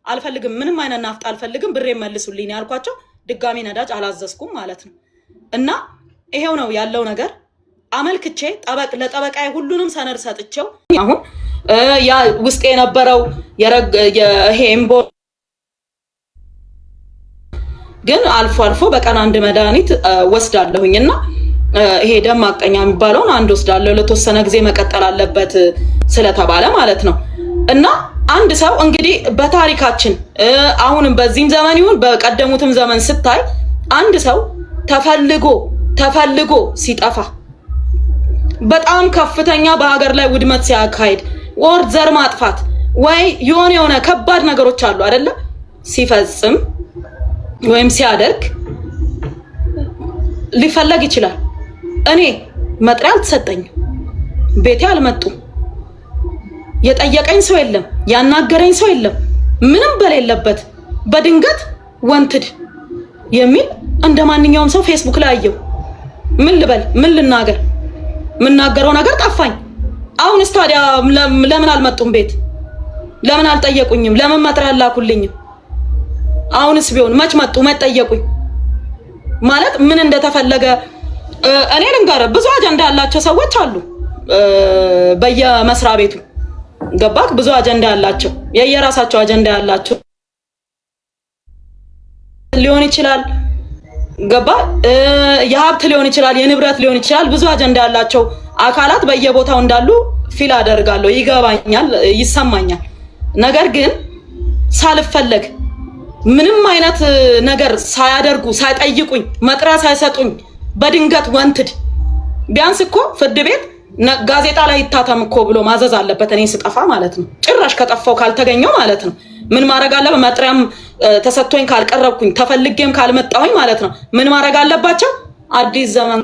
አልፈልግም ምንም አይነት ናፍጣ አልፈልግም ብሬ መልሱልኝ ያልኳቸው ድጋሚ ነዳጅ አላዘዝኩም ማለት ነው። እና ይሄው ነው ያለው ነገር። አመልክቼ ለጠበቃዬ ሁሉንም ሰነድ ሰጥቼው አሁን ያ ውስጥ የነበረው የሄምቦ ግን አልፎ አልፎ በቀን አንድ መድኃኒት ወስዳለሁኝና ይሄ ደም ማቀኛ የሚባለውን አንድ ወስዳለሁ ለተወሰነ ጊዜ መቀጠል አለበት ስለተባለ ማለት ነው። እና አንድ ሰው እንግዲህ በታሪካችን አሁንም በዚህም ዘመን ይሁን በቀደሙትም ዘመን ስታይ አንድ ሰው ተፈልጎ ሲጠፋ በጣም ከፍተኛ በሀገር ላይ ውድመት ሲያካሂድ ወር ዘር ማጥፋት ወይ የሆነ ከባድ ነገሮች አሉ አይደለ ሲፈጽም ወይም ሲያደርግ ሊፈለግ ይችላል። እኔ መጥሪያ አልተሰጠኝም፣ ቤቴ አልመጡም፣ የጠየቀኝ ሰው የለም፣ ያናገረኝ ሰው የለም። ምንም በሌለበት በድንገት ወንትድ የሚል እንደማንኛውም ሰው ፌስቡክ ላይ አየው። ምን ልበል ምን ልናገር? ምናገረው ነገር ጠፋኝ። አሁንስ ታዲያ ለምን አልመጡም? ቤት ለምን አልጠየቁኝም? ለምን መጥሪያ አላኩልኝም? አሁንስ ቢሆን መች መጡ? መጠየቁኝ ማለት ምን እንደተፈለገ እኔ ልንገር። ብዙ አጀንዳ ያላቸው ሰዎች አሉ በየመስሪያ ቤቱ ገባክ? ብዙ አጀንዳ ያላቸው የየራሳቸው አጀንዳ ያላቸው ሊሆን ይችላል ገባ? የሀብት ሊሆን ይችላል፣ የንብረት ሊሆን ይችላል። ብዙ አጀንዳ ያላቸው አካላት በየቦታው እንዳሉ ፊል አደርጋለሁ፣ ይገባኛል፣ ይሰማኛል። ነገር ግን ሳልፈለግ ምንም አይነት ነገር ሳያደርጉ ሳይጠይቁኝ መጥሪያ ሳይሰጡኝ በድንገት ወንትድ ቢያንስ እኮ ፍርድ ቤት ጋዜጣ ላይ ይታተም እኮ ብሎ ማዘዝ አለበት። እኔ ስጠፋ ማለት ነው ጭራሽ ከጠፋው ካልተገኘው ማለት ነው ምን ማድረግ አለበት? መጥሪያም ተሰጥቶኝ ካልቀረብኩኝ ተፈልጌም ካልመጣሁኝ ማለት ነው ምን ማድረግ አለባቸው? አዲስ ዘመን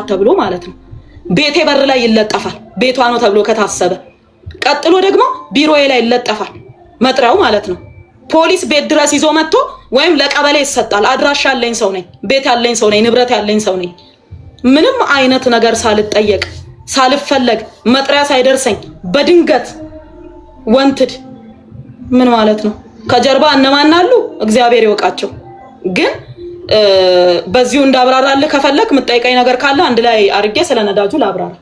ተብሎ ማለት ነው ቤቴ በር ላይ ይለጠፋል። ቤቷ ነው ተብሎ ከታሰበ ቀጥሎ ደግሞ ቢሮዬ ላይ ይለጠፋል መጥሪያው ማለት ነው። ፖሊስ ቤት ድረስ ይዞ መጥቶ ወይም ለቀበሌ ይሰጣል። አድራሻ ያለኝ ሰው ነኝ፣ ቤት ያለኝ ሰው ነኝ፣ ንብረት ያለኝ ሰው ነኝ። ምንም አይነት ነገር ሳልጠየቅ ሳልፈለግ መጥሪያ ሳይደርሰኝ በድንገት ወንትድ ምን ማለት ነው? ከጀርባ እነማን አሉ እግዚአብሔር ይወቃቸው። ግን በዚሁ እንዳብራራልህ ከፈለክ የምትጠይቀኝ ነገር ካለ አንድ ላይ አድርጌ ስለነዳጁ ላብራራ።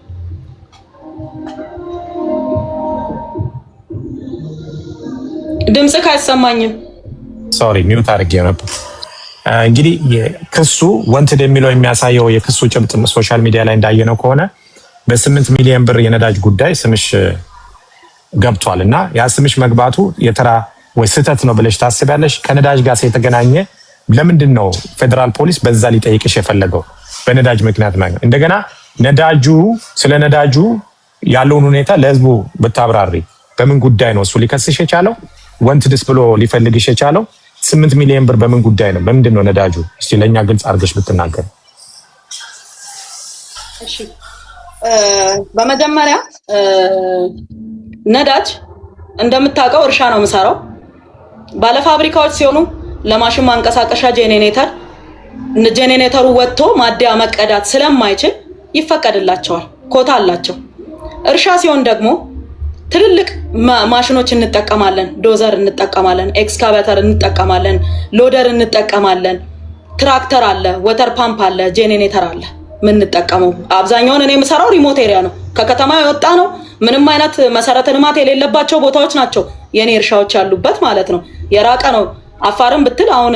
ድምጽ አይሰማኝም። ሶሪ ሚውት አድርጌ ነበር። እንግዲህ ክሱ ወንትድ የሚለው የሚያሳየው የክሱ ጭብጥ ሶሻል ሚዲያ ላይ እንዳየነው ከሆነ በ8 ሚሊዮን ብር የነዳጅ ጉዳይ ስምሽ ገብቷል እና ያ ስምሽ መግባቱ የተራ ወይ ስህተት ነው ብለሽ ታስቢያለሽ? ከነዳጅ ጋር የተገናኘ ለምንድን ነው ፌደራል ፖሊስ በዛ ሊጠይቅሽ የፈለገው? በነዳጅ ምክንያት ማለት እንደገና ስለ ነዳጁ ያለውን ሁኔታ ለህዝቡ ብታብራሪ። በምን ጉዳይ ነው እሱ ሊከስሽ የቻለው? ወንትድስ ብሎ ሊፈልግሽ የቻለው 8 ሚሊዮን ብር በምን ጉዳይ ነው? በምንድን ነው ነዳጁ? እስቲ ለኛ ግልጽ አድርገሽ ብትናገር። እሺ በመጀመሪያ ነዳጅ እንደምታውቀው እርሻ ነው የምሰራው። ባለ ፋብሪካዎች ሲሆኑ ለማሽን ማንቀሳቀሻ ጄኔሬተሩ ወጥቶ ማደያ መቀዳት ስለማይችል ይፈቀድላቸዋል፣ ኮታ አላቸው። እርሻ ሲሆን ደግሞ ትልልቅ ማሽኖች እንጠቀማለን። ዶዘር እንጠቀማለን፣ ኤክስካቫተር እንጠቀማለን፣ ሎደር እንጠቀማለን፣ ትራክተር አለ፣ ወተር ፓምፕ አለ፣ ጄኔሬተር አለ። ምን እንጠቀመው አብዛኛውን እኔ የምሰራው ሪሞት ኤሪያ ነው፣ ከከተማ የወጣ ነው። ምንም አይነት መሰረተ ልማት የሌለባቸው ቦታዎች ናቸው የኔ እርሻዎች ያሉበት ማለት ነው። የራቀ ነው። አፋርም ብትል አሁን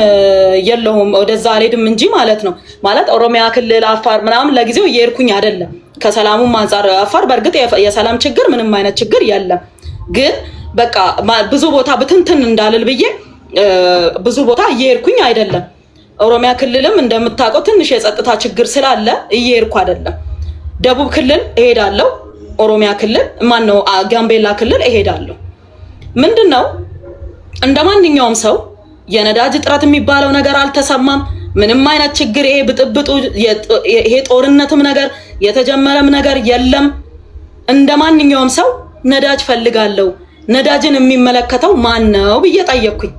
የለሁም ወደዛ አልሄድም እንጂ ማለት ነው። ማለት ኦሮሚያ ክልል አፋር ምናምን ለጊዜው እየሄድኩኝ አይደለም። ከሰላሙም አንፃር አፋር በእርግጥ የሰላም ችግር ምንም አይነት ችግር የለም። ግን በቃ ብዙ ቦታ ብትንትን እንዳልል ብዬ ብዙ ቦታ እየሄድኩኝ አይደለም። ኦሮሚያ ክልልም እንደምታውቀው ትንሽ የጸጥታ ችግር ስላለ እየሄድኩ አይደለም። ደቡብ ክልል እሄዳለሁ፣ ኦሮሚያ ክልል ማነው ጋምቤላ ክልል እሄዳለሁ። ምንድነው እንደማንኛውም ሰው የነዳጅ እጥረት የሚባለው ነገር አልተሰማም። ምንም አይነት ችግር ይሄ ብጥብጡ ይሄ ጦርነትም ነገር የተጀመረም ነገር የለም። እንደማንኛውም ሰው ነዳጅ ፈልጋለሁ፣ ነዳጅን የሚመለከተው ማን ነው ብዬ ጠየቅኩኝ።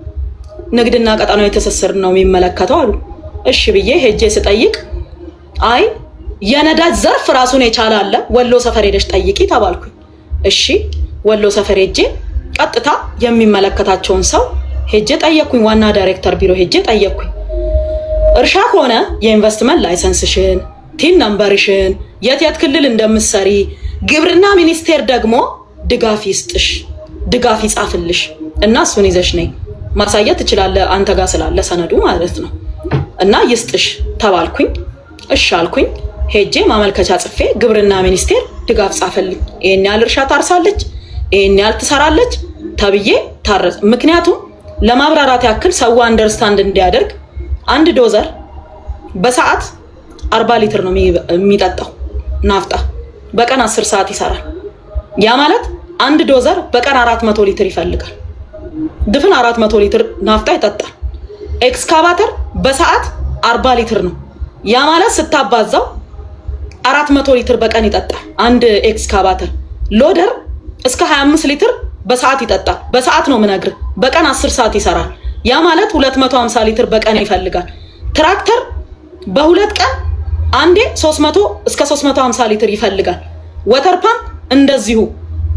ንግድና ቀጣናዊ ትስስር ነው የሚመለከተው አሉ። እሺ ብዬ ሄጄ ስጠይቅ አይ የነዳጅ ዘርፍ ራሱን የቻለ አለ፣ ወሎ ሰፈር ሄደሽ ጠይቂ ተባልኩኝ። እሺ ወሎ ሰፈር ሄጄ ቀጥታ የሚመለከታቸውን ሰው ሄጄ ጠየቅኩኝ። ዋና ዳይሬክተር ቢሮ ሄጄ ጠየቅኩኝ። እርሻ ከሆነ የኢንቨስትመንት ላይሰንስሽን፣ ቲን ነምበርሽን፣ የት ክልል እንደምትሰሪ፣ ግብርና ሚኒስቴር ደግሞ ድጋፍ ይስጥሽ፣ ድጋፍ ይጻፍልሽ እና እሱን ይዘሽ ነይ ማሳየት ትችላለህ፣ አንተ ጋር ስላለ ሰነዱ ማለት ነው እና ይስጥሽ ተባልኩኝ። እሺ አልኩኝ። ሄጄ ማመልከቻ ጽፌ ግብርና ሚኒስቴር ድጋፍ ጻፈልኝ። ይሄን ያህል እርሻ ታርሳለች፣ ይሄን ያህል ትሰራለች ተብዬ ታረስ። ምክንያቱም ለማብራራት ያክል ሰው አንደርስታንድ እንዲያደርግ አንድ ዶዘር በሰዓት 40 ሊትር ነው የሚጠጣው ናፍጣ፣ በቀን 10 ሰዓት ይሰራል። ያ ማለት አንድ ዶዘር በቀን 400 ሊትር ይፈልጋል። ድፍን 400 ሊትር ናፍጣ ይጠጣል። ኤክስካቫተር በሰዓት 40 ሊትር ነው። ያ ማለት ስታባዛው 400 ሊትር በቀን ይጠጣል አንድ ኤክስካቫተር። ሎደር እስከ 25 ሊትር በሰዓት ይጠጣል። በሰዓት ነው ምነግር፣ በቀን 10 ሰዓት ይሰራል። ያ ማለት 250 ሊትር በቀን ይፈልጋል። ትራክተር በሁለት ቀን አንዴ 300 እስከ 350 ሊትር ይፈልጋል። ወተር ፓምፕ እንደዚሁ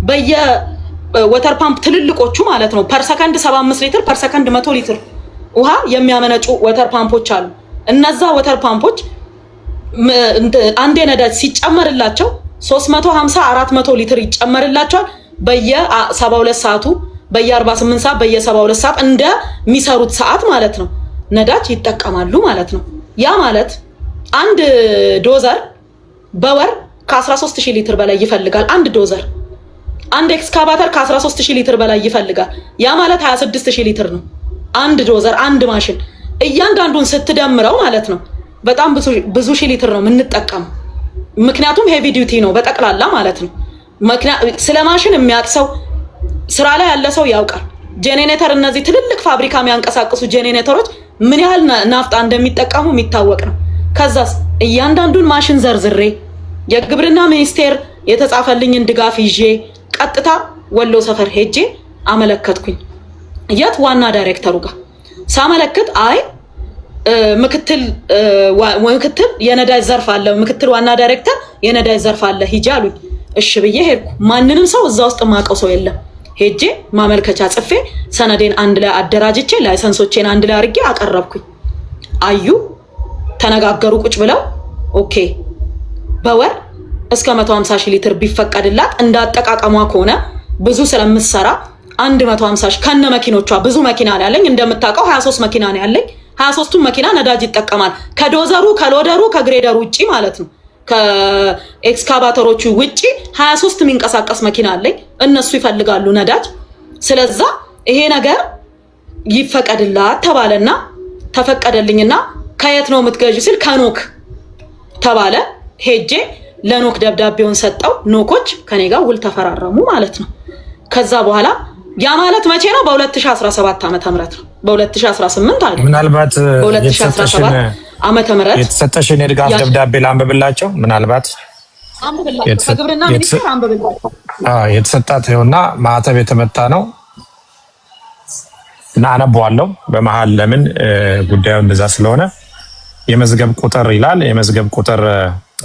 በየወተር ፓምፕ ትልልቆቹ ማለት ነው ፐር ሰከንድ 75 ሊትር ፐር ሰከንድ 100 ሊትር ውሃ የሚያመነጩ ወተር ፓምፖች አሉ። እነዛ ወተር ፓምፖች አንዴ ነዳጅ ሲጨመርላቸው 350 400 ሊትር ይጨመርላቸዋል። በየ72 ሰዓቱ በየ48 ሰዓት በየ72 ሰዓት እንደሚሰሩት ሰዓት ማለት ነው ነዳጅ ይጠቀማሉ ማለት ነው። ያ ማለት አንድ ዶዘር በወር ከ13000 ሊትር በላይ ይፈልጋል። አንድ ዶዘር፣ አንድ ኤክስካቫተር ከ13000 ሊትር በላይ ይፈልጋል። ያ ማለት 26000 ሊትር ነው አንድ ዶዘር፣ አንድ ማሽን። እያንዳንዱን ስትደምረው ማለት ነው በጣም ብዙ ሺህ ሊትር ነው የምንጠቀመው። ምክንያቱም ሄቪ ዲዩቲ ነው በጠቅላላ ማለት ነው። ስለ ማሽን የሚያውቅ ሰው ስራ ላይ ያለ ሰው ያውቃል። ጄኔሬተር፣ እነዚህ ትልልቅ ፋብሪካ የሚያንቀሳቅሱ ጄኔሬተሮች ምን ያህል ናፍጣ እንደሚጠቀሙ የሚታወቅ ነው። ከዛስ እያንዳንዱን ማሽን ዘርዝሬ የግብርና ሚኒስቴር የተጻፈልኝን ድጋፍ ይዤ ቀጥታ ወሎ ሰፈር ሄጄ አመለከትኩኝ። የት ዋና ዳይሬክተሩ ጋር ሳመለክት አይ ምክትል የነዳጅ ዘርፍ አለ፣ ምክትል ዋና ዳይሬክተር የነዳጅ ዘርፍ አለ ሂጂ አሉኝ። እሺ ብዬ ሄድኩ። ማንንም ሰው እዛ ውስጥ የማውቀው ሰው የለም። ሄጄ ማመልከቻ ጽፌ ሰነዴን አንድ ላይ አደራጅቼ ላይሰንሶቼን አንድ ላይ አድርጌ አቀረብኩኝ። አዩ ተነጋገሩ ቁጭ ብለው ኦኬ በወር እስከ 150 ሺህ ሊትር ቢፈቀድላት እንዳጠቃቀሟ ከሆነ ብዙ ስለምትሰራ 150 ሺህ ከነ መኪኖቿ ብዙ መኪና ነው ያለኝ። እንደምታውቀው 23 መኪና ነው ያለኝ። 23ቱም መኪና ነዳጅ ይጠቀማል። ከዶዘሩ ከሎደሩ ከግሬደሩ ውጪ ማለት ነው። ከኤክስካቫተሮቹ ውጪ 23 የሚንቀሳቀስ መኪና አለኝ። እነሱ ይፈልጋሉ ነዳጅ። ስለዛ ይሄ ነገር ይፈቀድላት ተባለና ተፈቀደልኝና ከየት ነው የምትገዢ ሲል ከኖክ ተባለ። ሄጄ ለኖክ ደብዳቤውን ሰጠው። ኖኮች ከኔ ጋር ውል ተፈራረሙ ማለት ነው። ከዛ በኋላ ያ ማለት መቼ ነው? በ2017 ዓመተ ምህረት ነው። በ2018 አይደል? ምናልባት በ2017 ዓመተ ምህረት የተሰጠሽን የድጋፍ ደብዳቤ ላንብብላቸው። ምናልባት ከግብርና ሚኒስቴር አንብብላቸው። የተሰጣት ይኸውና ማህተብ የተመታ ነው እና አነበዋለሁ በመሃል ለምን ጉዳዩ እንደዛ ስለሆነ። የመዝገብ ቁጥር ይላል። የመዝገብ ቁጥር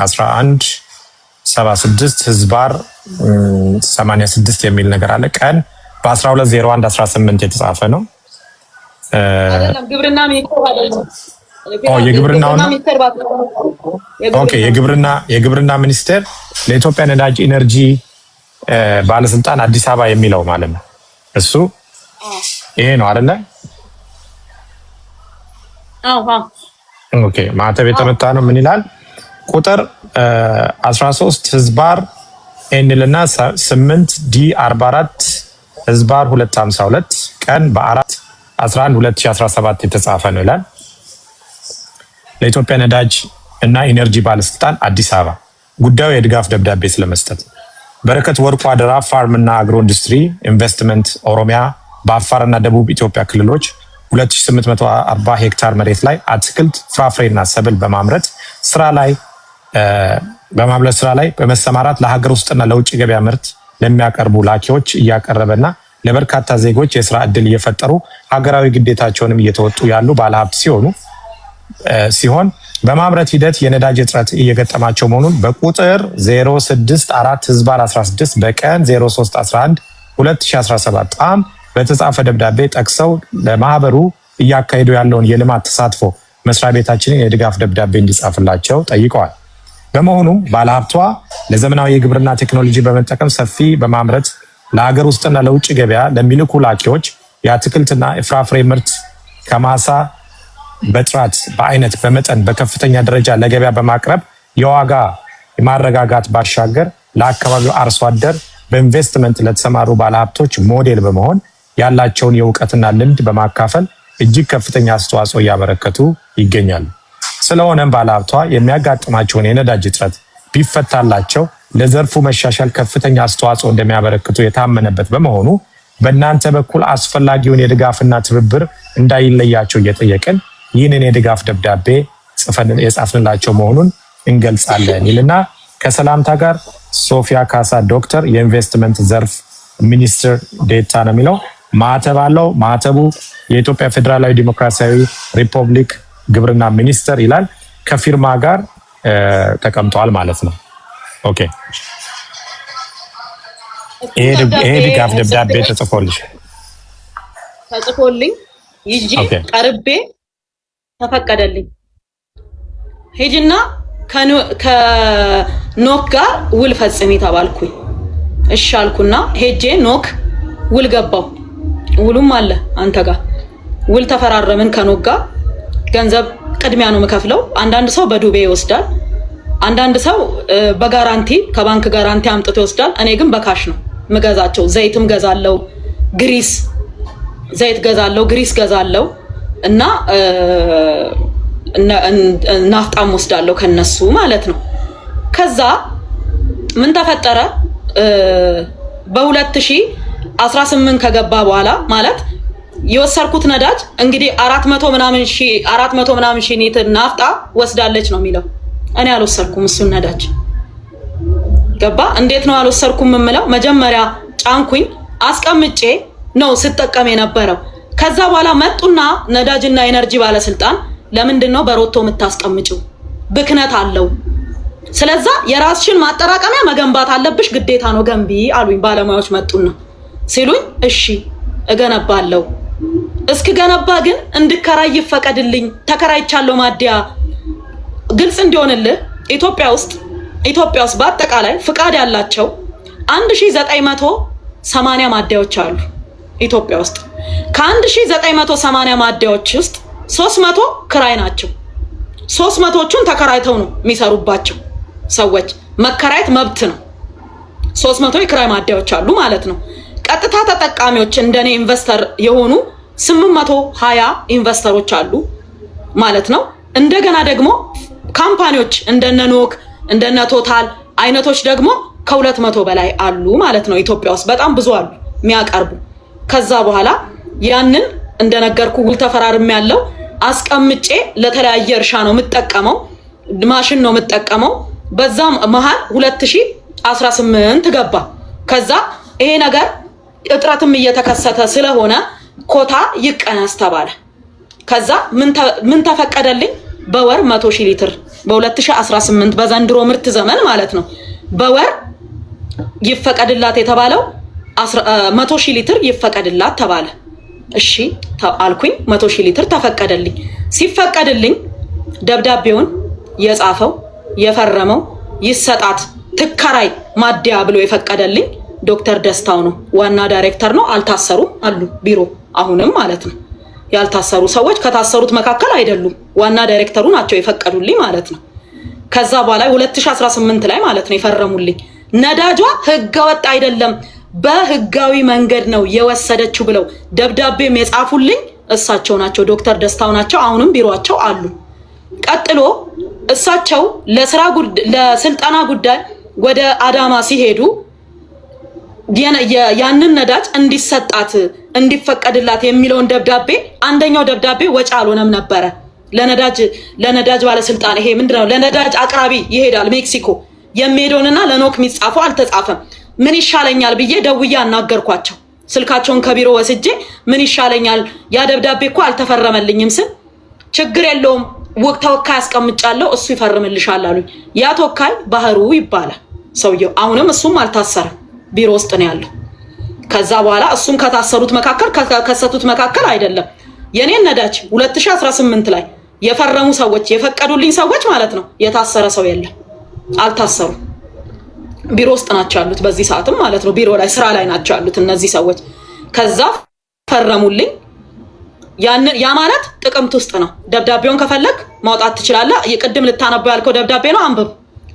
1176 ህዝባር 86 የሚል ነገር አለ። ቀን በ12/01/18 የተጻፈ ነው። ግብርና ሚኒስቴር አይደለም። የግብርና ሚኒስቴር ለኢትዮጵያ ነዳጅ ኢነርጂ ባለስልጣን አዲስ አበባ የሚለው ማለት ነው። እሱ ይሄ ነው አይደለ? ኦኬ ማህተብ የተመታ ነው። ምን ይላል? ቁጥር 13 ህዝባር ኤንልና 8 ዲ 44 ህዝባር 252 ቀን በ4/11/2017 የተጻፈ ነው ይላል። ለኢትዮጵያ ነዳጅ እና ኢነርጂ ባለስልጣን አዲስ አበባ ጉዳዩ የድጋፍ ደብዳቤ ስለመስጠት በረከት ወርቁ አደራ ፋርም እና አግሮ ኢንዱስትሪ ኢንቨስትመንት ኦሮሚያ በአፋርና ደቡብ ኢትዮጵያ ክልሎች 2840 ሄክታር መሬት ላይ አትክልት ፍራፍሬና ሰብል በማምረት ስራ ላይ በመሰማራት ለሀገር ውስጥና ለውጭ ገበያ ምርት ለሚያቀርቡ ላኪዎች እያቀረበና ለበርካታ ዜጎች የስራ ዕድል እየፈጠሩ ሀገራዊ ግዴታቸውንም እየተወጡ ያሉ ባለሀብት ሲሆን በማምረት ሂደት የነዳጅ እጥረት እየገጠማቸው መሆኑን በቁጥር 064/16 በቀን 03/11 2017 ጣም በተጻፈ ደብዳቤ ጠቅሰው ለማህበሩ እያካሄዱ ያለውን የልማት ተሳትፎ መስሪያ ቤታችንን የድጋፍ ደብዳቤ እንዲጻፍላቸው ጠይቀዋል። በመሆኑም ባለሀብቷ ለዘመናዊ የግብርና ቴክኖሎጂ በመጠቀም ሰፊ በማምረት ለሀገር ውስጥና ለውጭ ገበያ ለሚልኩ ላኪዎች የአትክልትና የፍራፍሬ ምርት ከማሳ በጥራት በአይነት በመጠን በከፍተኛ ደረጃ ለገበያ በማቅረብ የዋጋ የማረጋጋት ባሻገር ለአካባቢው አርሶ አደር በኢንቨስትመንት ለተሰማሩ ባለሀብቶች ሞዴል በመሆን ያላቸውን የእውቀትና ልምድ በማካፈል እጅግ ከፍተኛ አስተዋጽኦ እያበረከቱ ይገኛሉ። ስለሆነም ባለሀብቷ የሚያጋጥማቸውን የነዳጅ እጥረት ቢፈታላቸው ለዘርፉ መሻሻል ከፍተኛ አስተዋጽኦ እንደሚያበረክቱ የታመነበት በመሆኑ በእናንተ በኩል አስፈላጊውን የድጋፍና ትብብር እንዳይለያቸው እየጠየቅን ይህንን የድጋፍ ደብዳቤ ጽፈን የጻፍንላቸው መሆኑን እንገልጻለን ይልና ከሰላምታ ጋር ሶፊያ ካሳ ዶክተር የኢንቨስትመንት ዘርፍ ሚኒስትር ዴታ ነው የሚለው። ማዕተብ አለው። ማዕተቡ የኢትዮጵያ ፌዴራላዊ ዲሞክራሲያዊ ሪፐብሊክ ግብርና ሚኒስቴር ይላል። ከፊርማ ጋር ተቀምጧል ማለት ነው። ኦኬ ይሄ ድጋፍ ደብዳቤ ተጽፎልኝ ይዤ ቀርቤ ተፈቀደልኝ። ሄጅና ከኖክ ጋር ውል ፈጽሚ ተባልኩኝ። እሺ አልኩና ሄጄ ኖክ ውል ገባው። ውሉም አለ አንተ ጋር ውል ተፈራረምን ከኖክ ጋር። ገንዘብ ቅድሚያ ነው የምከፍለው። አንዳንድ ሰው በዱቤ ይወስዳል፣ አንዳንድ ሰው በጋራንቲ ከባንክ ጋራንቲ አምጥቶ ይወስዳል። እኔ ግን በካሽ ነው ምገዛቸው። ዘይትም ገዛለው፣ ግሪስ ዘይት ገዛለው፣ ግሪስ ገዛለው እና ናፍጣም ወስዳለው ከነሱ ማለት ነው። ከዛ ምን ተፈጠረ? በ2018 ከገባ በኋላ ማለት የወሰርኩት ነዳጅ እንግዲህ 400 ምናምን ሺህ ሊትር ናፍጣ ወስዳለች ነው የሚለው። እኔ አልወሰርኩም እሱን ነዳጅ። ገባ? እንዴት ነው አልወሰርኩም የምለው? መጀመሪያ ጫንኩኝ አስቀምጬ ነው ስጠቀም የነበረው። ከዛ በኋላ መጡና ነዳጅና ኤነርጂ ባለስልጣን ለምንድን ነው በሮቶ የምታስቀምጪው? ብክነት አለው። ስለዛ የራስሽን ማጠራቀሚያ መገንባት አለብሽ፣ ግዴታ ነው ገንቢ አሉኝ። ባለሙያዎች መጡና ሲሉኝ እሺ እገነባለሁ። እስክገነባ ግን እንድከራይ ይፈቀድልኝ። ተከራይቻለሁ ማዲያ። ግልጽ እንዲሆንልህ ኢትዮጵያ ውስጥ በአጠቃላይ ፍቃድ ያላቸው 1980 ማዲያዎች አሉ ኢትዮጵያ ውስጥ። ከ1980 ማዲያዎች ውስጥ 300 ክራይ ናቸው። 300ዎቹን ተከራይተው ነው የሚሰሩባቸው ሰዎች። መከራየት መብት ነው። 300 የክራይ ማዲያዎች አሉ ማለት ነው። ቀጥታ ተጠቃሚዎች እንደኔ ኢንቨስተር የሆኑ 820 ኢንቨስተሮች አሉ ማለት ነው። እንደገና ደግሞ ካምፓኒዎች እንደነ ኖክ እንደነ ቶታል አይነቶች ደግሞ ከ200 በላይ አሉ ማለት ነው። ኢትዮጵያ ውስጥ በጣም ብዙ አሉ የሚያቀርቡ። ከዛ በኋላ ያንን እንደነገርኩ ውል ተፈራርም ያለው አስቀምጬ ለተለያየ እርሻ ነው የምጠቀመው፣ ማሽን ነው የምጠቀመው። በዛም መሃል 2018 ገባ። ከዛ ይሄ ነገር እጥረትም እየተከሰተ ስለሆነ ኮታ ይቀነስ ተባለ። ከዛ ምን ተፈቀደልኝ? በወር 100,000 ሊትር በ2018 በዘንድሮ ምርት ዘመን ማለት ነው በወር ይፈቀድላት የተባለው 100,000 ሊትር ይፈቀድላት ተባለ። እሺ አልኩኝ። 100,000 ሊትር ተፈቀደልኝ። ሲፈቀድልኝ ደብዳቤውን የጻፈው የፈረመው ይሰጣት ትከራይ ማዲያ ብሎ የፈቀደልኝ ዶክተር ደስታው ነው። ዋና ዳይሬክተር ነው። አልታሰሩም አሉ ቢሮ አሁንም ማለት ነው። ያልታሰሩ ሰዎች ከታሰሩት መካከል አይደሉም። ዋና ዳይሬክተሩ ናቸው የፈቀዱልኝ ማለት ነው። ከዛ በኋላ 2018 ላይ ማለት ነው የፈረሙልኝ። ነዳጇ ህገወጥ አይደለም በህጋዊ መንገድ ነው የወሰደችው ብለው ደብዳቤም የጻፉልኝ እሳቸው ናቸው፣ ዶክተር ደስታው ናቸው። አሁንም ቢሮአቸው አሉ። ቀጥሎ እሳቸው ለስልጠና ጉዳይ ወደ አዳማ ሲሄዱ ያንን ነዳጅ እንዲሰጣት እንዲፈቀድላት የሚለውን ደብዳቤ አንደኛው ደብዳቤ ወጪ አልሆነም ነበረ። ለነዳጅ ባለስልጣን ይሄ ምንድነው ለነዳጅ አቅራቢ ይሄዳል ሜክሲኮ የሚሄደውንና ለኖክ የሚጻፈው አልተጻፈም። ምን ይሻለኛል ብዬ ደውዬ አናገርኳቸው። ስልካቸውን ከቢሮ ወስጄ ምን ይሻለኛል ያ ደብዳቤ እኮ አልተፈረመልኝም ስል ችግር የለውም ተወካይ አስቀምጫለሁ እሱ ይፈርምልሻል አሉኝ። ያ ተወካይ ባህሩ ይባላል ሰውየው። አሁንም እሱም አልታሰረም ቢሮ ውስጥ ነው ያለው። ከዛ በኋላ እሱም ከታሰሩት መካከል ከከሰቱት መካከል አይደለም። የኔን ነዳጅ 2018 ላይ የፈረሙ ሰዎች የፈቀዱልኝ ሰዎች ማለት ነው የታሰረ ሰው የለም፣ አልታሰሩ። ቢሮ ውስጥ ናቸው ያሉት በዚህ ሰዓትም ማለት ነው። ቢሮ ላይ ስራ ላይ ናቸው ያሉት እነዚህ ሰዎች። ከዛ ፈረሙልኝ። ያ ማለት ጥቅምት ውስጥ ነው። ደብዳቤውን ከፈለግ ማውጣት ትችላለህ። የቅድም ልታነበው ያልከው ደብዳቤ ነው፣ አንብብ።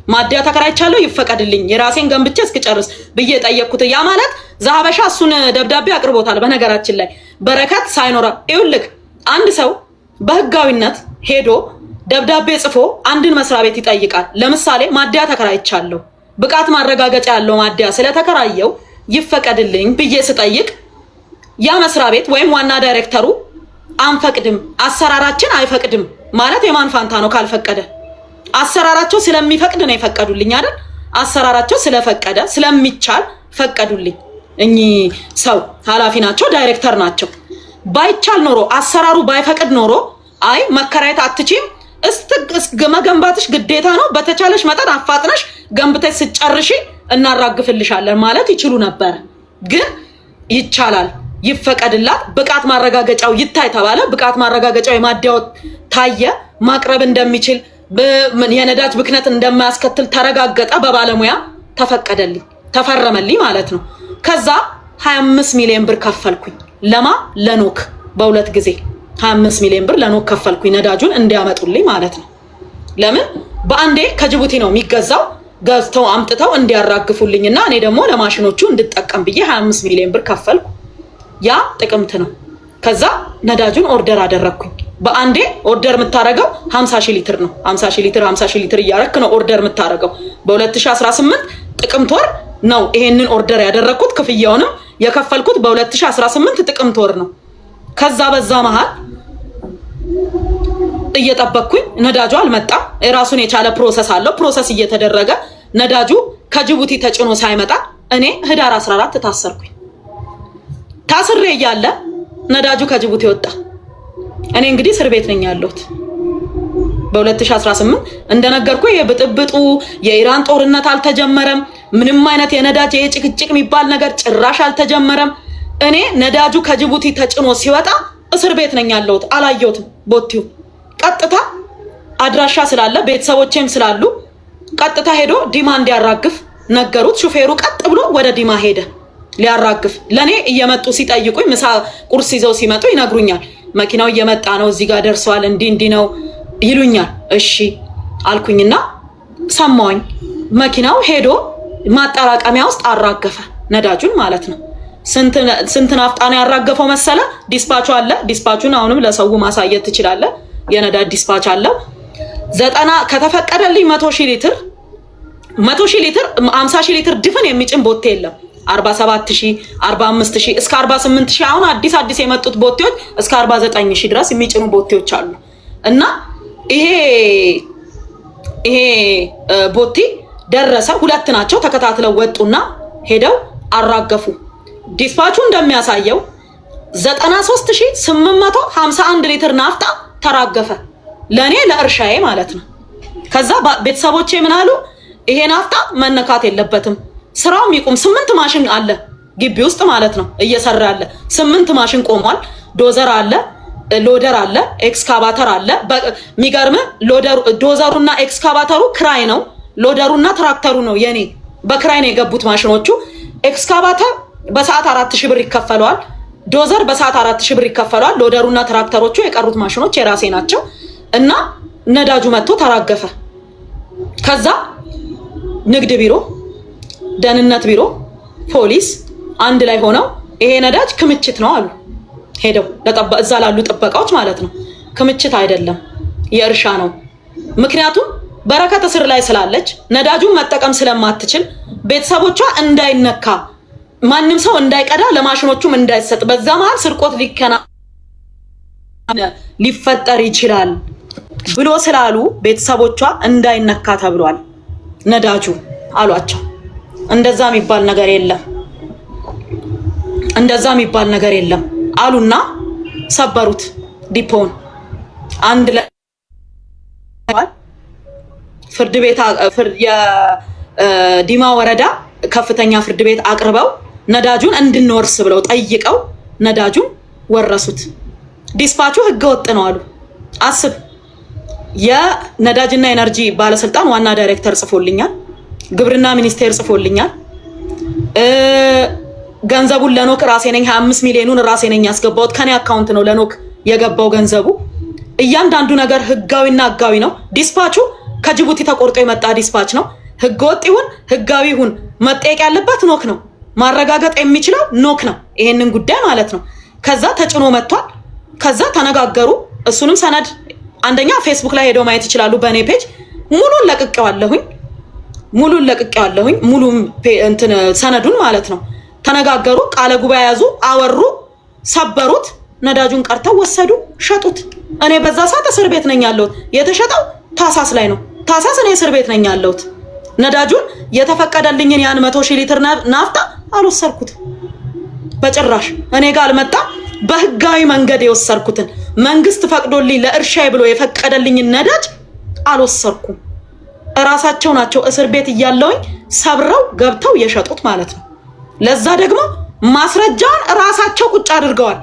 ማደያ ተከራይቻለሁ ይፈቀድልኝ የራሴን ገንብቼ እስክጨርስ ብዬ ጠየቅኩት። ያ ማለት ዛሀበሻ እሱን ደብዳቤ አቅርቦታል። በነገራችን ላይ በረከት ሳይኖራ ይኸውልህ፣ አንድ ሰው በህጋዊነት ሄዶ ደብዳቤ ጽፎ አንድን መስሪያ ቤት ይጠይቃል። ለምሳሌ ማደያ ተከራይቻለሁ፣ ብቃት ማረጋገጫ ያለው ማደያ ስለተከራየው ይፈቀድልኝ ብዬ ስጠይቅ ያ መስሪያ ቤት ወይም ዋና ዳይሬክተሩ አንፈቅድም፣ አሰራራችን አይፈቅድም ማለት የማን ፋንታ ነው? ካልፈቀደ አሰራራቸው ስለሚፈቅድ ነው የፈቀዱልኝ አይደል? አሰራራቸው ስለፈቀደ ስለሚቻል ፈቀዱልኝ። እኚህ ሰው ኃላፊ ናቸው፣ ዳይሬክተር ናቸው። ባይቻል ኖሮ አሰራሩ ባይፈቅድ ኖሮ አይ መከራየት አትችይም፣ መገንባትሽ ግዴታ ነው፣ በተቻለሽ መጠን አፋጥነሽ ገንብተሽ ስጨርሺ እናራግፍልሻለን ማለት ይችሉ ነበር። ግን ይቻላል፣ ይፈቀድላት፣ ብቃት ማረጋገጫው ይታይ ተባለ። ብቃት ማረጋገጫው የማደያው ታየ፣ ማቅረብ እንደሚችል የነዳጅ ብክነት እንደማያስከትል ተረጋገጠ፣ በባለሙያ ተፈቀደልኝ፣ ተፈረመልኝ ማለት ነው። ከዛ 25 ሚሊዮን ብር ከፈልኩኝ። ለማ ለኖክ በሁለት ጊዜ 25 ሚሊዮን ብር ለኖክ ከፈልኩኝ፣ ነዳጁን እንዲያመጡልኝ ማለት ነው። ለምን በአንዴ ከጅቡቲ ነው የሚገዛው፣ ገዝተው አምጥተው እንዲያራግፉልኝና እኔ ደግሞ ለማሽኖቹ እንድጠቀም ብዬ 25 ሚሊዮን ብር ከፈልኩ። ያ ጥቅምት ነው። ከዛ ነዳጁን ኦርደር አደረግኩኝ። በአንዴ ኦርደር የምታረገው 50 ሺህ ሊትር ነው። 50 ሺህ ሊትር 50 ሺህ ሊትር እያረክ ነው ኦርደር የምታረገው። በ2018 ጥቅምት ወር ነው ይሄንን ኦርደር ያደረግኩት። ክፍያውንም የከፈልኩት በ2018 ጥቅምት ወር ነው። ከዛ በዛ መሃል እየጠበቅኩኝ ነዳጁ አልመጣም። የራሱን የቻለ ፕሮሰስ አለው። ፕሮሰስ እየተደረገ ነዳጁ ከጅቡቲ ተጭኖ ሳይመጣ እኔ ህዳር 14 ታሰርኩኝ። ታስሬ እያለ ነዳጁ ከጅቡቲ ወጣ። እኔ እንግዲህ እስር ቤት ነኝ ያለሁት። በ2018 እንደነገርኩ የብጥብጡ የኢራን ጦርነት አልተጀመረም። ምንም አይነት የነዳጅ የጭቅጭቅ የሚባል ነገር ጭራሽ አልተጀመረም። እኔ ነዳጁ ከጅቡቲ ተጭኖ ሲወጣ እስር ቤት ነኝ ያለሁት። አላየሁትም። ቦቲው ቀጥታ አድራሻ ስላለ ቤተሰቦቼም ስላሉ ቀጥታ ሄዶ ዲማ እንዲያራግፍ ነገሩት። ሹፌሩ ቀጥ ብሎ ወደ ዲማ ሄደ ሊያራግፍ። ለኔ እየመጡ ሲጠይቁኝ ምሳ ቁርስ ይዘው ሲመጡ ይነግሩኛል። መኪናው እየመጣ ነው፣ እዚህ ጋር ደርሷል፣ እንዲህ ነው ይሉኛል። እሺ አልኩኝና ሰማሁኝ። መኪናው ሄዶ ማጠራቀሚያ ውስጥ አራገፈ ነዳጁን ማለት ነው። ስንት ናፍጣ ነው ያራገፈው መሰለ? ዲስፓቹ አለ። ዲስፓቹን አሁንም ለሰው ማሳየት ትችላለህ። የነዳጅ ዲስፓች አለው። 90 ከተፈቀደልኝ 100 ሺህ ሊትር 50 ሺህ ሊትር ድፍን የሚጭን ቦቴ የለም። 47,000 45,000 እስከ 48,000 አሁን አዲስ የመጡት ቦቴዎች እስከ 49,000 ድረስ የሚጭኑ ቦቴዎች አሉ። እና ይሄ ቦቴ ደረሰ። ሁለት ናቸው ተከታትለው ወጡና ሄደው አራገፉ። ዲስፓቹ እንደሚያሳየው 93,851 ሊትር ናፍጣ ተራገፈ። ለኔ ለእርሻዬ ማለት ነው። ከዛ ቤተሰቦቼ ምን አሉ? ይሄ ናፍጣ መነካት የለበትም፣ ስራው ይቁም። 8 ማሽን አለ ግቢ ውስጥ ማለት ነው እየሰራ ያለ 8 ማሽን ቆሟል። ዶዘር አለ፣ ሎደር አለ፣ ኤክስካቫተር አለ። የሚገርም ዶዘሩና ኤክስካቫተሩ ክራይ ነው። ሎደሩና ትራክተሩ ነው የኔ በክራይ ነው የገቡት ማሽኖቹ። ኤክስካቫተር በሰዓት 4000 ብር ይከፈለዋል። ዶዘር በሰዓት 4000 ብር ይከፈለዋል። ሎደሩና ትራክተሮቹ የቀሩት ማሽኖች የራሴ ናቸው። እና ነዳጁ መጥቶ ተራገፈ። ከዛ ንግድ ቢሮ፣ ደህንነት ቢሮ፣ ፖሊስ አንድ ላይ ሆነው ይሄ ነዳጅ ክምችት ነው አሉ። ሄደው እዛ ላሉ ጥበቃዎች ማለት ነው። ክምችት አይደለም የእርሻ ነው። ምክንያቱም በረከት እስር ላይ ስላለች ነዳጁን መጠቀም ስለማትችል ቤተሰቦቿ እንዳይነካ፣ ማንም ሰው እንዳይቀዳ፣ ለማሽኖቹም እንዳይሰጥ፣ በዛ መሃል ስርቆት ሊፈጠር ይችላል ብሎ ስላሉ ቤተሰቦቿ እንዳይነካ ተብሏል ነዳጁ አሏቸው። እንደዛ የሚባል ነገር የለም፣ እንደዛ የሚባል ነገር የለም አሉና ሰበሩት ዲፖን። አንድ ላይ ፍርድ ቤት የዲማ ወረዳ ከፍተኛ ፍርድ ቤት አቅርበው ነዳጁን እንድንወርስ ብለው ጠይቀው ነዳጁን ወረሱት። ዲስፓቹ ህገወጥ ነው አሉ። አስብ። የነዳጅና ኤነርጂ ባለስልጣን ዋና ዳይሬክተር ጽፎልኛል፣ ግብርና ሚኒስቴር ጽፎልኛል። ገንዘቡን ለኖክ ራሴ ነኝ 25 ሚሊዮኑን ራሴ ነኝ ያስገባሁት፣ ከኔ አካውንት ነው ለኖክ የገባው ገንዘቡ። እያንዳንዱ ነገር ህጋዊና ህጋዊ ነው። ዲስፓቹ ከጅቡቲ ተቆርጦ የመጣ ዲስፓች ነው። ህገወጥ ይሁን ህጋዊ ይሁን መጠየቅ ያለበት ኖክ ነው። ማረጋገጥ የሚችለው ኖክ ነው፣ ይሄንን ጉዳይ ማለት ነው። ከዛ ተጭኖ መጥቷል። ከዛ ተነጋገሩ። እሱንም ሰነድ አንደኛ ፌስቡክ ላይ ሄደው ማየት ይችላሉ። በእኔ ፔጅ ሙሉን ለቅቄዋለሁኝ፣ ሙሉ እንትን ሰነዱን ማለት ነው። ተነጋገሩ፣ ቃለ ጉባኤ ያዙ፣ አወሩ፣ ሰበሩት። ነዳጁን ቀርተው ወሰዱ፣ ሸጡት። እኔ በዛ ሰዓት እስር ቤት ነኝ ያለሁት። የተሸጠው ታሳስ ላይ ነው። ታሳስ እኔ እስር ቤት ነኝ ያለሁት። ነዳጁን የተፈቀደልኝን ያን 100,000 ሊትር ናፍጣ አልወሰድኩትም በጭራሽ። እኔ ጋር አልመጣም። በህጋዊ መንገድ የወሰድኩትን መንግስት ፈቅዶልኝ ለእርሻዬ ብሎ የፈቀደልኝን ነዳጅ አልወሰድኩም። እራሳቸው ናቸው እስር ቤት እያለውኝ ሰብረው ገብተው የሸጡት ማለት ነው። ለዛ ደግሞ ማስረጃውን ራሳቸው ቁጭ አድርገዋል።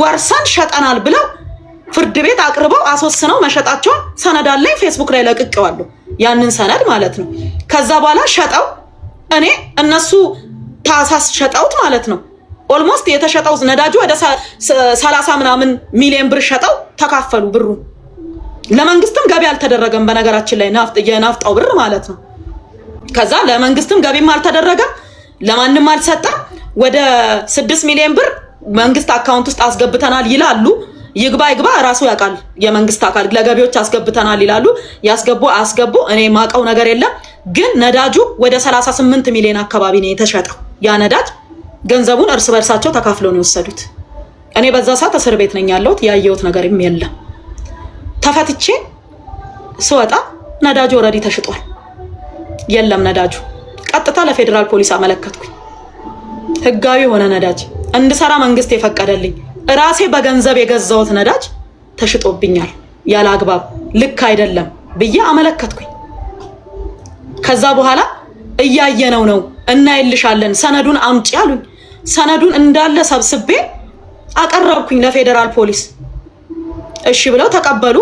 ወርሰን ሸጠናል ብለው ፍርድ ቤት አቅርበው አስወስነው መሸጣቸውን ሰነድ አለኝ፣ ፌስቡክ ላይ ለቅቄዋለሁ ያንን ሰነድ ማለት ነው። ከዛ በኋላ ሸጠው እኔ እነሱ ታሳስ ሸጠውት ማለት ነው። ኦልሞስት የተሸጠው ነዳጁ ወደ 30 ምናምን ሚሊዮን ብር ሸጠው ተካፈሉ ብሩ። ለመንግስትም ገቢ አልተደረገም በነገራችን ላይ የናፍጣው ብር ማለት ነው። ከዛ ለመንግስትም ገቢም አልተደረገም፣ ለማንም አልሰጠም። ወደ 6 ሚሊዮን ብር መንግስት አካውንት ውስጥ አስገብተናል ይላሉ። ይግባ ራሱ ያውቃል የመንግስት አካል። ለገቢዎች አስገብተናል ይላሉ። አስገቡ እኔ ማቀው ነገር የለም። ግን ነዳጁ ወደ 38 ሚሊዮን አካባቢ ነው የተሸጠው ያ ነዳጅ። ገንዘቡን እርስ በርሳቸው ተካፍለው ነው የወሰዱት። እኔ በዛ ሰዓት እስር ቤት ነኝ ያለሁት። ያየሁት ነገርም የለም። ተፈትቼ ስወጣ ነዳጁ ኦልሬዲ ተሽጧል። የለም ነዳጁ። ቀጥታ ለፌዴራል ፖሊስ አመለከትኩኝ። ህጋዊ የሆነ ነዳጅ እንድሰራ መንግስት የፈቀደልኝ ራሴ በገንዘብ የገዛሁት ነዳጅ ተሽጦብኛል ያለ አግባብ፣ ልክ አይደለም ብዬ አመለከትኩኝ። ከዛ በኋላ እያየነው ነው እናይልሻለን፣ ሰነዱን አምጪ አሉኝ። ሰነዱን እንዳለ ሰብስቤ አቀረብኩኝ ለፌዴራል ፖሊስ። እሺ ብለው ተቀበሉ።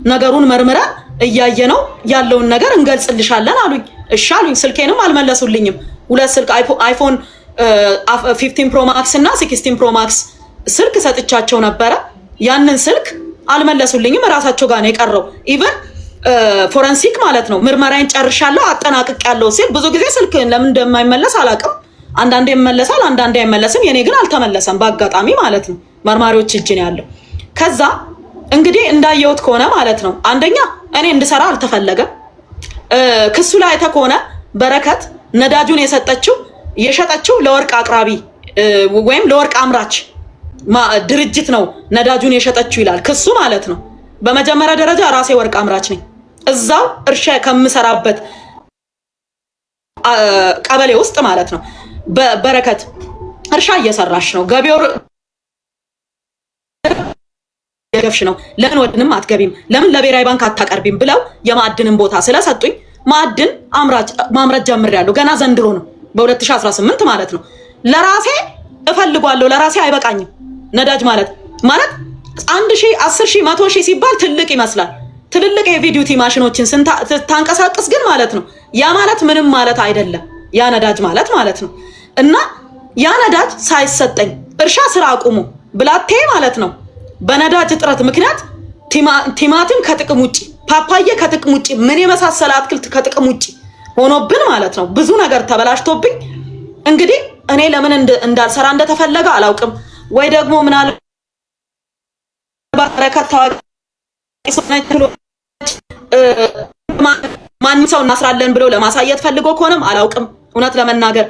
ነገሩን መርምረን እያየነው ያለውን ነገር እንገልጽልሻለን አሉኝ። እሺ አሉኝ። ስልኬንም አልመለሱልኝም። 2 ስልክ አይፎን 15 ፕሮ ማክስ እና 16 ፕሮ ማክስ ስልክ ሰጥቻቸው ነበረ። ያንን ስልክ አልመለሱልኝም። ራሳቸው ጋር ነው የቀረው። ኢቨን ፎረንሲክ ማለት ነው ምርመራዬን ጨርሻለሁ አጠናቅቄያለሁ ሲል ብዙ ጊዜ ስልክ ለምን እንደማይመለስ አላውቅም። አንዳንዴ ይመለሳል፣ አንዳንዴ አይመለስም። የኔ ግን አልተመለሰም በአጋጣሚ ማለት ነው። መርማሪዎች እጅ ነው ያለው። ከዛ እንግዲህ እንዳየሁት ከሆነ ማለት ነው አንደኛ እኔ እንድሰራ አልተፈለገም። ክሱ ላይ አይተህ ከሆነ በረከት ነዳጁን የሸጠችው ለወርቅ አቅራቢ ወይም ለወርቅ አምራች ድርጅት ነው ነዳጁን የሸጠችው ይላል ክሱ ማለት ነው። በመጀመሪያ ደረጃ ራሴ ወርቅ አምራች ነኝ። እዛው እርሻ ከምሰራበት ቀበሌ ውስጥ ማለት ነው። በረከት እርሻ እየሰራሽ ነው፣ ገቢው የገብሽ ነው፣ ለምን ወድንም አትገቢም፣ ለምን ለብሔራዊ ባንክ አታቀርቢም ብለው የማዕድንን ቦታ ስለሰጡኝ ማዕድን ማምረት ጀምሬያለሁ። ገና ዘንድሮ ነው በ2018 ማለት ነው። ለራሴ እፈልጓለሁ፣ ለራሴ አይበቃኝም። ነዳጅ ማለት 1,000 10,000 100,000 ሲባል ትልቅ ይመስላል። ትልልቅ የቪዲዮቲ ማሽኖችን ስታንቀሳቅስ ግን ማለት ነው ያ ማለት ምንም ማለት አይደለም። ያ ነዳጅ ማለት ነው። እና ያ ነዳጅ ሳይሰጠኝ እርሻ ስራ አቁሙ ብላቴ ማለት ነው በነዳጅ እጥረት ምክንያት ቲማቲም ከጥቅም ውጪ፣ ፓፓዬ ከጥቅም ውጪ፣ ምን የመሳሰለ አትክልት ከጥቅም ውጪ ሆኖብን ማለት ነው ብዙ ነገር ተበላሽቶብኝ እንግዲህ እኔ ለምን እንዳልሰራ እንደተፈለገ አላውቅም። ወይ ደግሞ ምናልባት በረከት ታዋቂ ማንም ሰው እናስራለን ብለው ለማሳየት ፈልጎ ከሆነም አላውቅም። እውነት ለመናገር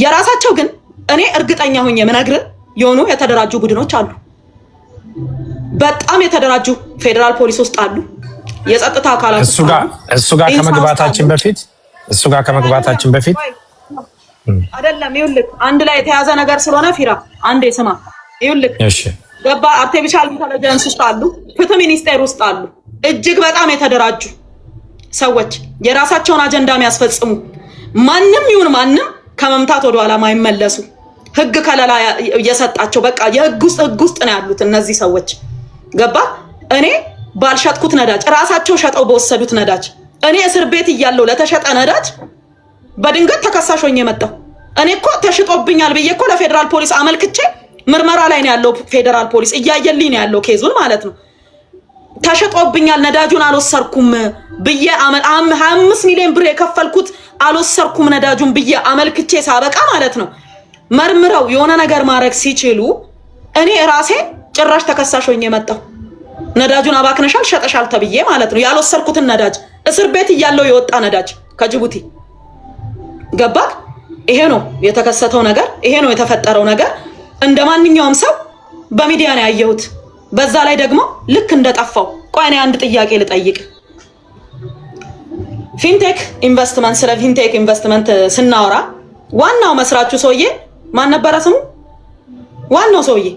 የራሳቸው ግን እኔ እርግጠኛ ሆኜ የምነግርህ የሆኑ የተደራጁ ቡድኖች አሉ። በጣም የተደራጁ ፌዴራል ፖሊስ ውስጥ አሉ፣ የጸጥታ አካላት እሱ ጋር ከመግባታችን በፊት አይደለም። ይኸውልህ አንድ ላይ የተያዘ ነገር ስለሆነ ፊራ አንዴ ስማ። ይኸውልህ ገባ አርቲፊሻል ኢንተለጀንስ ውስጥ አሉ፣ ፍትህ ሚኒስቴር ውስጥ አሉ። እጅግ በጣም የተደራጁ ሰዎች የራሳቸውን አጀንዳ የሚያስፈጽሙ ማንም ይሁን ማንም ከመምታት ወደ ኋላ ማይመለሱ ህግ ከለላ የሰጣቸው በቃ ህግ ውስጥ ነው ያሉት እነዚህ ሰዎች ገባ። እኔ ባልሸጥኩት ነዳጅ ራሳቸው ሸጠው በወሰዱት ነዳጅ እኔ እስር ቤት እያለሁ ለተሸጠ ነዳጅ በድንገት ተከሳሽ ሆኜ መጣሁ። እኔ እኮ ተሽጦብኛል ብዬ እኮ ለፌደራል ፖሊስ አመልክቼ ምርመራ ላይ ነው ያለው። ፌደራል ፖሊስ እያየልኝ ነው ያለው ኬዙን ማለት ነው። ተሽጦብኛል ነዳጁን አልወሰርኩም ብዬ 25 ሚሊዮን ብር የከፈልኩት አልወሰርኩም ነዳጁን ብዬ አመልክቼ ሳበቃ ማለት ነው መርምረው የሆነ ነገር ማድረግ ሲችሉ እኔ ራሴ ጭራሽ ተከሳሽ ሆኜ መጣሁ። ነዳጁን አባክነሻል ሸጠሻል ተብዬ ማለት ነው ያልወሰርኩትን ነዳጅ እስር ቤት እያለሁ የወጣ ነዳጅ ከጅቡቲ ገባ። ይሄ ነው የተከሰተው ነገር፣ ይሄ ነው የተፈጠረው ነገር። እንደማንኛውም ሰው በሚዲያ ነው ያየሁት። በዛ ላይ ደግሞ ልክ እንደጠፋው ቆይ እኔ አንድ ጥያቄ ልጠይቅ። ፊንቴክ ኢንቨስትመንት፣ ስለ ፊንቴክ ኢንቨስትመንት ስናወራ ዋናው መስራቹ ሰውዬ ማን ነበረ ስሙ? ዋናው ሰውዬ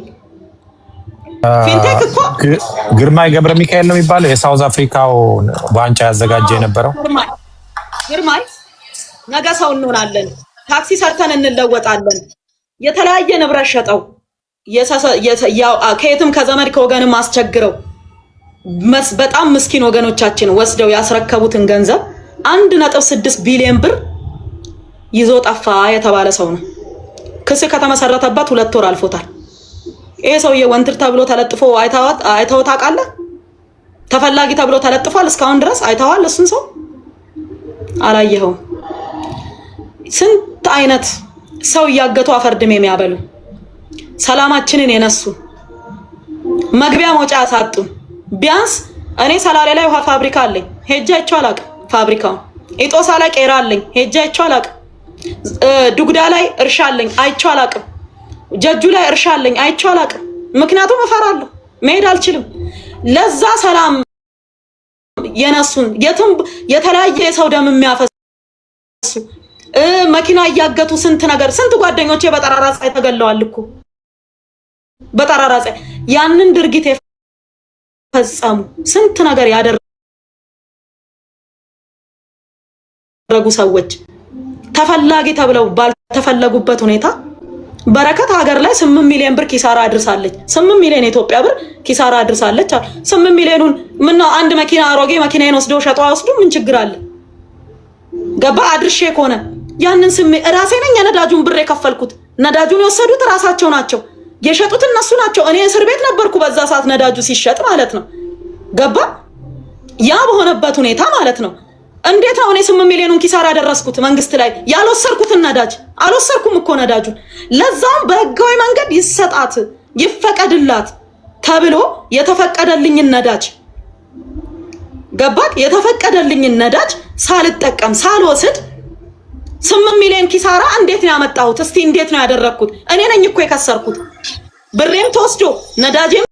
ፊንቴክ እኮ ግርማይ ገብረ ሚካኤል ነው የሚባለው የሳውዝ አፍሪካው ዋንጫ ያዘጋጀ የነበረው ግርማይ። ነገ ሰው እንሆናለን፣ ታክሲ ሰርተን እንለወጣለን። የተለያየ ንብረት ሸጠው ከየትም ከዘመድ ከወገንም አስቸግረው በጣም ምስኪን ወገኖቻችን ወስደው ያስረከቡትን ገንዘብ 1.6 ቢሊዮን ብር ይዞ ጠፋ የተባለ ሰው ነው። ክስ ከተመሰረተበት 2 ወር አልፎታል። ይሄ ሰውዬ ወንትር ተብሎ ተለጥፎ አይተኸው ታውቃለህ? ተፈላጊ ተብሎ ተለጥፏል። እስካሁን ድረስ አይተዋል? እሱን ሰው አላየኸውም? ስንት አይነት ሰው እያገቱ አፈርድም የሚያበሉ ሰላማችንን የነሱ መግቢያ መውጫ ያሳጡን። ቢያንስ እኔ ሰላሌ ላይ ውሃ ፋብሪካ አለኝ ሄጄ አይቼው አላውቅም። ፋብሪካው ኢጦሳ ላይ ቄራ አለኝ ሄጄ አይቼው አላውቅም። ዱግዳ ላይ እርሻ አለኝ አይቼው አላውቅም። ጀጁ ላይ እርሻ አለኝ አይቼው አላውቅም። ምክንያቱም እፈራለሁ፣ መሄድ አልችልም። ለዛ ሰላም የነሱን የትም የተለያየ የሰው ደም የሚያፈሱ መኪና እያገቱ ስንት ነገር ስንት ጓደኞቼ በጠራራ ፀሐይ ተገለዋል እኮ በጠራራ ፀሐይ ያንን ድርጊት የፈጸሙ ስንት ነገር ያደረጉ ሰዎች ተፈላጊ ተብለው ባልተፈለጉበት ሁኔታ በረከት ሀገር ላይ 8 ሚሊዮን ብር ኪሳራ አድርሳለች። 8 ሚሊዮን የኢትዮጵያ ብር ኪሳራ አድርሳለች። 8 ሚሊዮኑን ምን ነው አንድ መኪና አሮጌ መኪናዬን ወስደው ሸጠው አይወስዱ? ምን ችግር አለ? ገባ አድርሼ ከሆነ ያንን ራሴ ነኝ የነዳጁን ብር የከፈልኩት። ነዳጁን የወሰዱት ራሳቸው ናቸው፣ የሸጡት እነሱ ናቸው። እኔ እስር ቤት ነበርኩ በዛ ሰዓት ነዳጁ ሲሸጥ ማለት ነው። ገባ ያ በሆነበት ሁኔታ ማለት ነው። እንዴት ነው እኔ 8 ሚሊዮኑን ኪሳራ ያደረስኩት መንግስት ላይ? ያልወሰርኩትን ነዳጅ አልወሰርኩም እኮ ነዳጁን። ለዛም በህጋዊ መንገድ ይሰጣት ይፈቀድላት ተብሎ የተፈቀደልኝን ነዳጅ ገባክ? የተፈቀደልኝን ነዳጅ ሳልጠቀም ሳልወስድ 8 ሚሊዮን ኪሳራ እንዴት ነው ያመጣሁት? እስቲ እንዴት ነው ያደረኩት? እኔ ነኝ እኮ የከሰርኩት። ብሬም ተወስዶ ነዳጄም